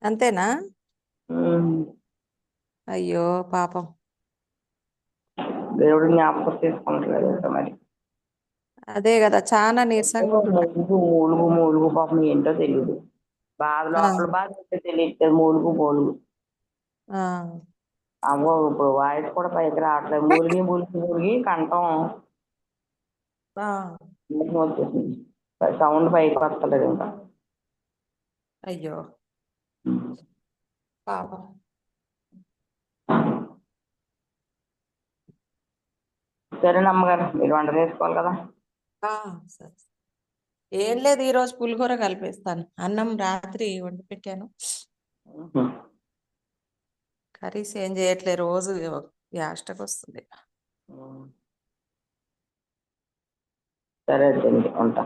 అంతేనా? ఉమ్. అయ్యో పాపం. దేవుడు జ్ఞాపకం చేసుకుంటలేదు మరి. అదే కదా, చాలా నీరసంగా ఉంటున్నాడు. మూలుగు పాపం ఏంటో తెలియదు. బాధ ఆ, లోపల బాధ ఏంటో తెలియట్లేదు. మూలుగు ఆ, అమ్మో, ఇప్పుడు వాయిస్ కూడా పైకి రావట్లేదు. మూలిగి కంఠం ఆ. వచ్చేసింది. సౌండ్ పైకి వస్తలేదు ఇంకా. అయ్యో పాపం. సరేనమ్మగారు, మీరు వంట చేసుకోవాలి కదా. సరే. ఏం లేదు, ఈరోజు పులిహోర కలిపేస్తాను. అన్నం రాత్రి వండి పెట్టాను, కర్రీస్ ఏం చేయట్లేదు. రోజు యాస్టకు వస్తుంది. సరే అండి, ఉంటా.